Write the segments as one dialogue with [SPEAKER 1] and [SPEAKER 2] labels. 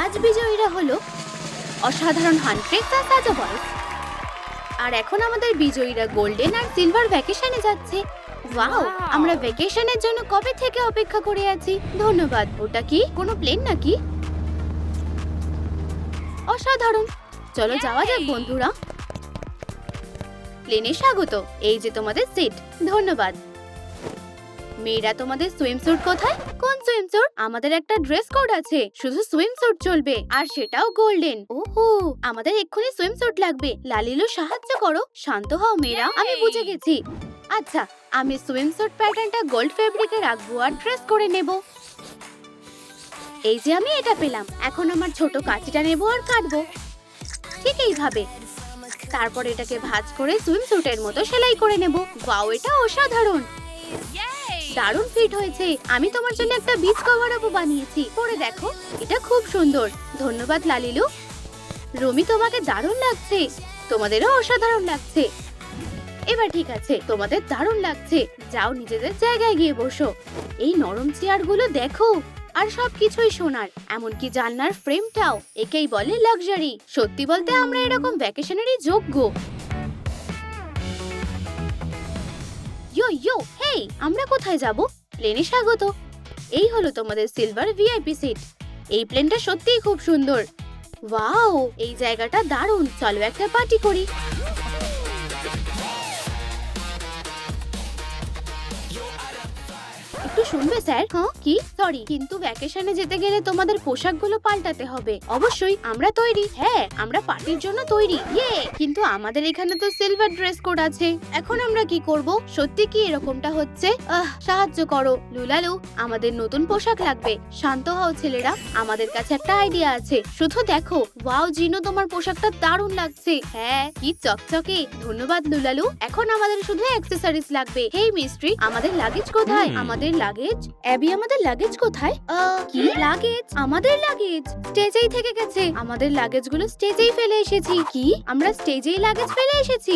[SPEAKER 1] আজ বিজয়ীরা হলো অসাধারণ হান্ট্রেক্স আর সাজা বয়েজ। আর এখন আমাদের বিজয়ীরা গোল্ডেন আর সিলভার ভ্যাকেশনে যাচ্ছে। ওয়াও, আমরা ভ্যাকেশনের জন্য কবে থেকে অপেক্ষা করে আছি। ধন্যবাদ। ওটা কি কোনো প্লেন নাকি? অসাধারণ। চলো যাওয়া যাক বন্ধুরা। প্লেনে স্বাগত। এই যে তোমাদের সিট। ধন্যবাদ। মেয়েরা, তোমাদের সুইমস্যুট কোথায়? কোন সুইমস্যুট? আমাদের একটা ড্রেস কোড আছে, শুধু সুইমস্যুট চলবে, আর সেটাও গোল্ডেন। ওহো, আমাদের এক্ষুনি সুইমস্যুট লাগবে। লালিলু, সাহায্য করো। শান্ত হও মেয়েরা, আমি বুঝে গেছি। আচ্ছা, আমি সুইমস্যুট প্যাটার্নটা গোল্ড ফেব্রিকে রাখবো আর ড্রেস করে নেব। এই যে আমি এটা পেলাম। এখন আমার ছোট কাঁচিটা নেব আর কাটবো ঠিক এইভাবে। তারপর এটাকে ভাঁজ করে সুইমস্যুটের মতো সেলাই করে নেব। ওয়াও, এটা অসাধারণ। দারুণ ফিট হয়েছে। আমি তোমার জন্য একটা বিচ কভার আপও বানিয়েছি, পরে দেখো। এটা খুব সুন্দর। ধন্যবাদ লালিলু। রুমি, তোমাকে দারুণ লাগছে। তোমাদেরও অসাধারণ লাগছে। এবার ঠিক আছে, তোমাদের দারুণ লাগছে। যাও নিজেদের জায়গায় গিয়ে বসো। এই নরম চেয়ারগুলো দেখো, আর সবকিছুই সোনার, এমনকি জানলার ফ্রেমটাও। একেই বলে লাক্সারি। সত্যি বলতে আমরা এরকম ভ্যাকেশনেরই যোগ্য। ইয়ো ইয়ো, হেই, আমরা কোথায় যাব? প্লেনে স্বাগত। এই হলো তোমাদের সিলভার ভিআইপি সিট। এই প্লেনটা সত্যিই খুব সুন্দর। ওয়াও, এই জায়গাটা দারুণ। চলো একটা পার্টি করি। একটু শুনবে স্যার? হ্যাঁ, কি? সরি, কিন্তু ভ্যাকেশনে যেতে গেলে তোমাদের পোশাকগুলো পাল্টাতে হবে। অবশ্যই, আমরা তৈরি। হ্যাঁ, আমরা পার্টির জন্য তৈরি। ইয়ে, কিন্তু আমাদের এখানে তো সিলভার ড্রেস কোড আছে। এখন আমরা কি করব? সত্যি কি এরকমটা হচ্ছে? সাহায্য করো লুলালু, আমাদের নতুন পোশাক লাগবে। শান্ত হও ছেলেরা, আমাদের কাছে একটা আইডিয়া আছে। শুধু দেখো। ওয়াও জিনো, তোমার পোশাকটা দারুণ লাগছে। হ্যাঁ, কি চকচকে। ধন্যবাদ লুলালু। এখন আমাদের শুধু অ্যাকসেসরিজ লাগবে। হেই মিস্ট্রি, আমাদের লাগেজ কোথায়? আমাদের লাগেজ? অ্যাবি, আমাদের লাগেজ কোথায়? কি লাগেজ? আমাদের লাগেজ স্টেজেই থেকে গেছে। আমাদের লাগেজগুলো স্টেজেই ফেলে এসেছি। কি? আমরা স্টেজেই লাগেজ ফেলে এসেছি?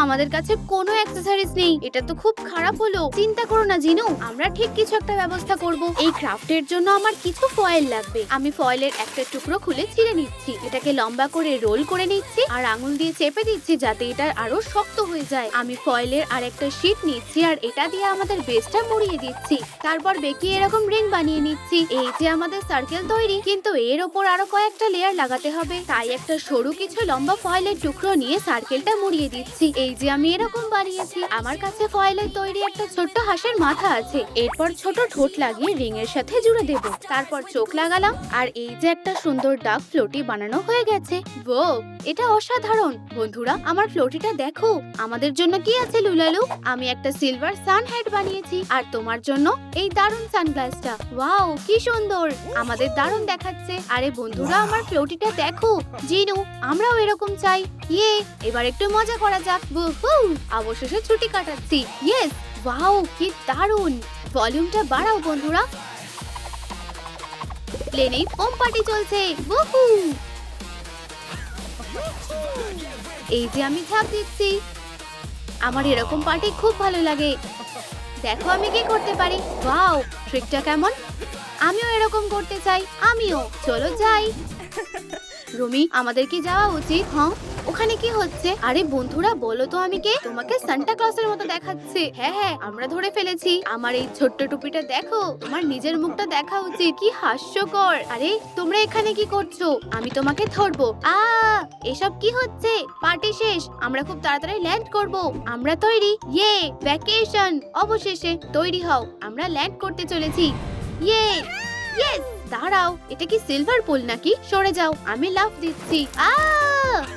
[SPEAKER 1] আমাদের কাছে কোনো অ্যাকসেসরিজ নেই। এটা তো খুব খারাপ হলো। চিন্তা করো না জিনু, আমরা ঠিক কিছু একটা ব্যবস্থা করব। এই ক্রাফটের জন্য আমার কিছু ফয়েল লাগবে। আমি ফয়েলের একটা টুকরো খুলে ছিঁড়ে নিচ্ছি। এটাকে লম্বা করে রোল করে নিচ্ছি আর আঙুল দিয়ে চেপে দিচ্ছি যাতে এটা আরো শক্ত হয়ে যায়। আমি ফয়েলের আর একটা শীট নিচ্ছি আর এটা দিয়ে আমাদের বেসটা মুড়িয়ে দিচ্ছি। তারপর বেঁকিয়ে এরকম রিং বানিয়ে নিচ্ছি। এই যে আমাদের সার্কেল তৈরি, কিন্তু এর ওপর আরো কয়েকটা লেয়ার লাগাতে হবে। তাই একটা সরু কিছু লম্বা ফয়েলের টুকরো নিয়ে সার্কেলটা মুড়িয়ে দিচ্ছি। এই যে আমি এরকম বানিয়েছি। আমার কাছে ফয়েলের তৈরি একটা ছোট্ট হাঁসের মাথা আছে। এরপর ছোট ঠোঁট লাগিয়ে রিং এর সাথে জুড়ে দেব। তারপর চোখ লাগালাম আর এই যে একটা সুন্দর ডাক ফ্লোটি বানানো হয়ে গেছে। ও, এটা অসাধারণ। বন্ধুরা, আমার ফ্লোটিটা দেখো। আমাদের জন্য কি আছে লুলালু? আমি একটা সিলভার সান হেড বানিয়েছি, আর তোমার জন্য এই দারুণ সানগ্লাসটা। ওয়াও, কি সুন্দর। আমাদের দারুণ দেখাচ্ছে। আরে বন্ধুরা, আমার ফ্লোটিটা দেখো। জিনু, আমরাও এরকম চাই। ইয়ে, এবার একটু মজা করা যাক। বুহু, অবশেষে ছুটি কাটাচ্ছি। ইয়েস, ওয়াও, কি দারুণ। ভলিউমটা বাড়াও বন্ধুরা। প্লেনে ফোম পার্টি চলছে। বুহু, এই যে আমি ঝাঁপ দিচ্ছি। আমার এরকম পার্টি খুব ভালো লাগে। দেখো আমি কি করতে পারি। ওয়াও, ট্রিকটা কেমন? আমিও এরকম করতে চাই। আমিও। চলো যাই। রুমি, আমাদের কি যাওয়া উচিত? হ্যাঁ, ওখানে কি হচ্ছে? আরে বন্ধুরা, বলো তো আমি কে? তোমাকে সান্টা ক্লসের মতো দেখাচ্ছে। হ্যাঁ হ্যাঁ, আমরা ধরে ফেলেছি। আমার এই ছোট্ট টুপিটা দেখো। তোমার নিজের মুখটা দেখা উচিত। কি হাস্যকর। আরে তোমরা এখানে কি করছো? আমি তোমাকে ধরবো। এসব কি হচ্ছে? পার্টি শেষ, আমরা খুব তাড়াতাড়ি ল্যান্ড করব। আমরা তৈরি। ইয়ে, ভ্যাকেশন। অবশেষে তৈরি হও, আমরা ল্যান্ড করতে চলেছি। ইয়ে, ইয়েস। দাঁড়াও, এটা কি সিলভার পুল নাকি? সরে যাও, আমি লাফ দিচ্ছি।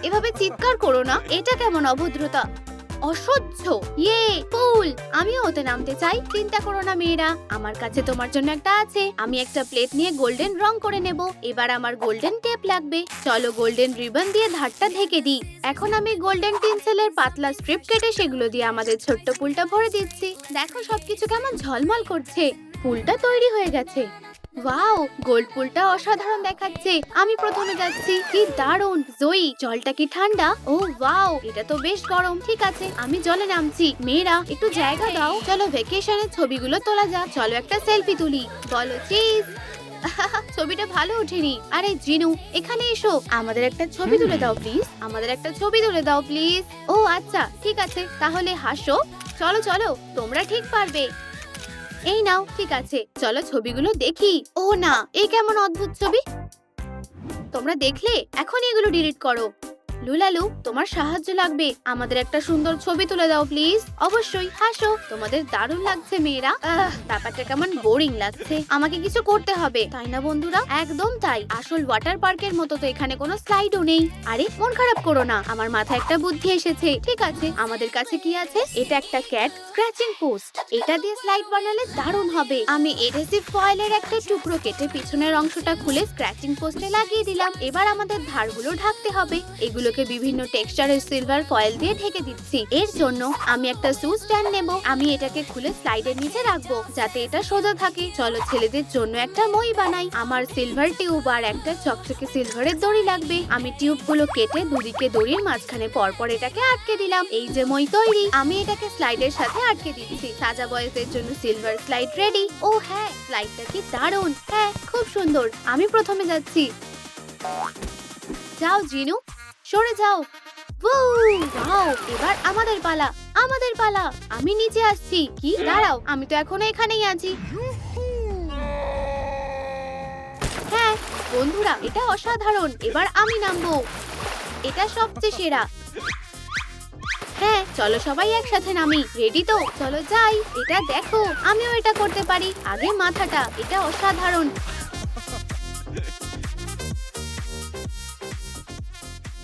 [SPEAKER 1] এভাবে চিৎকার করো না। এটা কেমন অভদ্রতা, অসহ্য। ইয়ে, পুল। আমিও ওতে নামতে চাই। চিন্তা করো না মেয়েরা, আমার কাছে তোমার জন্য একটা আছে। আমি একটা প্লেট নিয়ে গোল্ডেন রং করে নেব। এবার আমার গোল্ডেন টেপ লাগবে। চলো গোল্ডেন রিবন দিয়ে ধারটা ঢেকে দিই। এখন আমি গোল্ডেন টিনসেলের পাতলা স্ট্রিপ কেটে সেগুলো দিয়ে আমাদের ছোট্ট পুলটা ভরে দিচ্ছি। দেখো সবকিছু কেমন ঝলমল করছে। পুলটা তৈরি হয়ে গেছে। ওয়াও, গোল্ড পুলটা অসাধারণ দেখাচ্ছে। আমি প্রথমে যাচ্ছি। কি দারুণ! জয়ী, জলটা কি ঠান্ডা? ও ওয়াও, এটা তো বেশ গরম। ঠিক আছে, আমি জলে নামছি। মেয়েরা একটু জায়গা দাও। চলো ভ্যাকেশনের ছবিগুলো তোলা যাক। চলো একটা সেলফি তুলি। বলো চিজ। ছবিটা ভালো ওঠেনি। আরে জিনু, এখানে এসো, আমাদের একটা ছবি তুলে দাও প্লিজ। আমাদের একটা ছবি তুলে দাও প্লিজ। ও আচ্ছা, ঠিক আছে, তাহলে হাসো। চলো চলো, তোমরা ঠিক পারবে। এই নাও, ঠিক আছে, চলো ছবিগুলো দেখি। ও না, এই কেমন অদ্ভুত ছবি। তোমরা দেখলে, এখনই এগুলো ডিলিট করো। লুলালু, তোমার সাহায্য লাগবে। আমাদের একটা সুন্দর ছবি তুলে দাও প্লিজ। অবশ্যই, হাসো। তোমাদের দারুণ লাগছে মেয়েরা। ব্যাপারটা কেমন বোরিং লাগছে। আমাকে কিছু করতে হবে, তাই না বন্ধুরা? একদম তাই। আসল ওয়াটার পার্কের মতো তো এখানে কোনো স্লাইডও নেই। আরে মন খারাপ করো না, আমার মাথায় একটা বুদ্ধি এসেছে। ঠিক আছে, আমাদের কাছে কি আছে? এটা একটা ক্যাট স্ক্র্যাচিং পোস্ট। এটা দিয়ে স্লাইড বানালে দারুণ হবে। আমি এডহেসিভ ফয়েলের একটা টুকরো কেটে পিছনের অংশটা খুলে স্ক্র্যাচিং পোস্টে লাগিয়ে দিলাম। এবার আমাদের ধারগুলো ঢাকতে হবে। এগুলোকে বিভিন্ন টেক্সচারের সিলভার ফয়েল দিয়ে ঢেকে দিচ্ছি। এর জন্য আমি একটা শু স্ট্যান্ড নেব। আমি এটাকে খুলে স্লাইডের নিচে রাখবো যাতে এটা সোজা থাকে। চলো ছেলেদের জন্য একটা মই বানাই। আমার সিলভার টিউব আর একটা চকচকে সিলভারের দড়ি লাগবে। আমি টিউবগুলো কেটে দুদিকে দড়ির মাঝখানে পরপর এটাকে আটকে দিলাম। এই যে মই তৈরি। আমি এটাকে স্লাইডের সাথে আটকে দিচ্ছি। সাজা বয়েসের জন্য সিলভার স্লাইড রেডি। ও হ্যাঁ, স্লাইডটা কি দারুণ। হ্যাঁ, খুব সুন্দর। আমি প্রথমে যাচ্ছি। যাও জিনু, সরে যাও। ওয়াও, এবার আমাদের পালা। আমাদের পালা। আমি নিচে আসছি। কি দাঁড়াও, আমি তো এখনো এখানেই আছি। হ্যাঁ বন্ধুরা, এটা অসাধারণ। এবার আমি নামবো। এটা সবচেয়ে সেরা। হ্যাঁ, চলো সবাই একসাথে নামি। রেডি তো? চলো যাই। এটা দেখো, আমিও এটা করতে পারি। আগে মাথাটা। এটা অসাধারণ।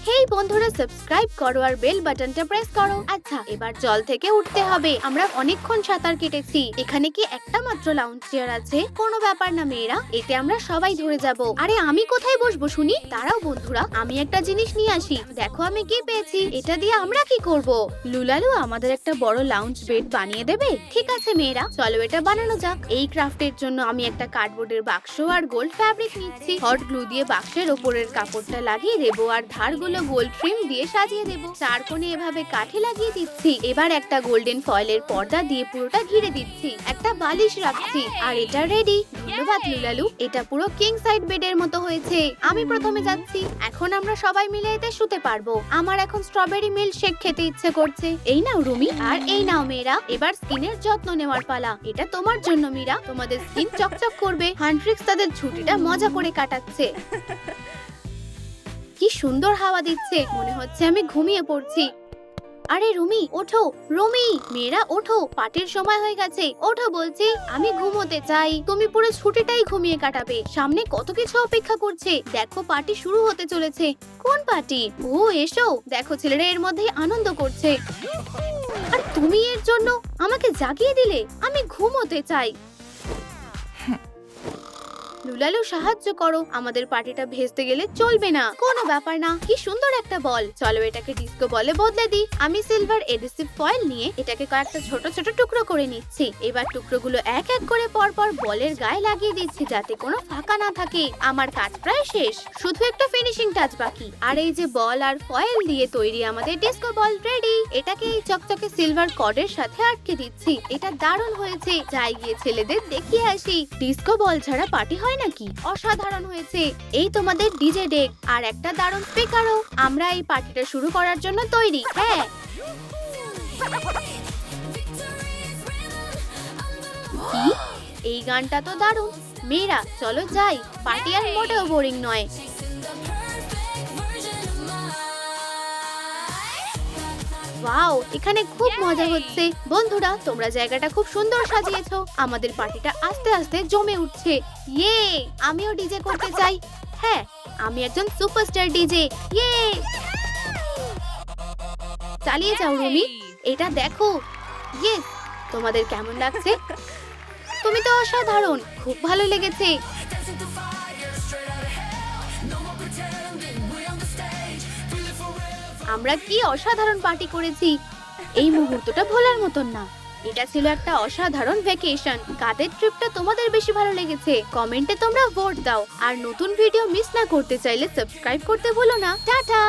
[SPEAKER 1] হেই বন্ধুরা, সাবস্ক্রাইব করো আর বেল বাটনটা প্রেস করো। আচ্ছা, এবার জল থেকে উঠতে হবে। আমরা অনেকক্ষণ সাঁতার কেটেছি। এখানে কি একটা মাত্র লাউঞ্জ চেয়ার আছে? কোনো ব্যাপার না মেয়েরা, এতে আমরা সবাই ধরে যাব। আরে আমি কোথায় বসবো শুনি? দাঁড়াও বন্ধুরা, আমি একটা জিনিস নিয়ে আসি। দেখো আমি কি পেয়েছি। এটা দিয়ে আমরা কি করব? লুলালু আমাদের একটা বড় লাউঞ্জ বেড বানিয়ে দেবে। ঠিক আছে মেয়েরা, চলো এটা বানানো যাক। এই ক্রাফটের জন্য আমি একটা কার্ডবোর্ডের বাক্স আর গোল্ড ফ্যাব্রিক নিচ্ছি। হট গ্লু দিয়ে বাক্সের ওপরের কাপড়টা লাগিয়ে দেবো আর ধারগুলো গোল্ড ট্রিম দিয়ে সাজিয়ে দেব। চার কোণে এভাবে কাঠি লাগিয়ে দিচ্ছি। এবার একটা গোল্ডেন ফয়েলের পর্দা দিয়ে পুরোটা ঘিরে দিচ্ছি। একটা বালিশ রাখছি আর এটা রেডি। ধন্যবাদ লুলালু, এটা পুরো কিং সাইড বেডের মতো হয়েছে। আমি প্রথমে যাচ্ছি। এখন আমরা সবাই মিলে এতে শুতে পারবো। আমার এখন স্ট্রবেরি মিল্ক শেক খেতে ইচ্ছে করছে। এই নাও রুমি, আর এই নাও মেয়েরা। এবার স্কিনের যত্ন নেওয়ার পালা। এটা তোমার জন্য মীরা। তোমাদের স্কিন চকচক করবে। হান্ট্রিক্স তাদের ছুটিটা মজা করে কাটাচ্ছে। কি সুন্দর হাওয়া দিচ্ছে, মনে হচ্ছে আমি ঘুমিয়ে পড়ছি। আরে রুমি ওঠো। রুমি, মেয়েরা ওঠো, পার্টির সময় হয়ে গেছে। ওঠো বলছি, আমি ঘুমোতে চাই। তুমি পুরো ছুটিটাই ঘুমিয়ে কাটাবে। সামনে কত কিছু অপেক্ষা করছে। দেখো পার্টি শুরু হতে চলেছে। কোন পার্টি? ও এসো, দেখো ছেলেরা এর মধ্যে আনন্দ করছে। আর তুমি এর জন্য আমাকে জাগিয়ে দিলে। আমি ঘুমোতে চাই। লুলালু সাহায্য করো, আমাদের পার্টিটা ভেস্তে গেলে চলবে না। কোনো ব্যাপার না। কি সুন্দর একটা বল। চলো এটাকে ডিস্কো বলে বদলে দিই। আমি সিলভার এডহেসিভ ফয়েল নিয়ে এটাকে কয়েকটা ছোট ছোট টুকরো করে নিচ্ছি। এবার টুকরোগুলো এক এক করে পরপর বলের গায়ে লাগিয়ে দিচ্ছি যাতে কোনো ফাঁকা না থাকে। আমার কাজ প্রায় শেষ, শুধু একটা ফিনিশিং টাচ বাকি। আর এই যে বল আর ফয়েল দিয়ে তৈরি আমাদের ডিস্কো বল রেডি। এটাকে এই চকচকে সিলভার কর্ডের সাথে আটকে দিচ্ছি। এটা দারুণ হয়েছে। যাই গিয়ে ছেলেদের দেখিয়ে আসি। ডিস্কো বল ছাড়া পার্টি হয় নাকি? অসাধারণ হয়েছে। এই তোমাদের ডিজে ডেক আর একটা দারুণ স্পিকারও। আমরা এই পার্টিটা শুরু করার জন্য তৈরি। হ্যাঁ, কি এই গানটা তো দারুণ। মেয়েরা চলো যাই, পার্টি আর মোটেও বোরিং নয়। ওয়াও, এখানে খুব মজা হচ্ছে। বন্ধুরা, তোমরা জায়গাটা খুব সুন্দর সাজিয়েছো। আমাদের পার্টিটা আস্তে আস্তে জমে উঠছে। ইয়ে, আমিও ডিজে করতে চাই। হ্যাঁ, আমি একজন সুপারস্টার ডিজে। ইয়ে, চালিয়ে যাও রুমি। এটা দেখো। ইয়ে, তোমাদের কেমন লাগছে? তুমি তো অসাধারণ, খুব ভালো লেগেছে। আমরা কি অসাধারণ পার্টি করেছি। এই মুহূর্তটা ভোলার মতন না। এটা ছিল একটা অসাধারণ ভ্যাকেশন। কাদের ট্রিপটা তোমাদের বেশি ভালো লেগেছে কমেন্টে তোমরা ভোট দাও। আর নতুন ভিডিও মিস না করতে চাইলে সাবস্ক্রাইব করতে ভুলো না। টাটা।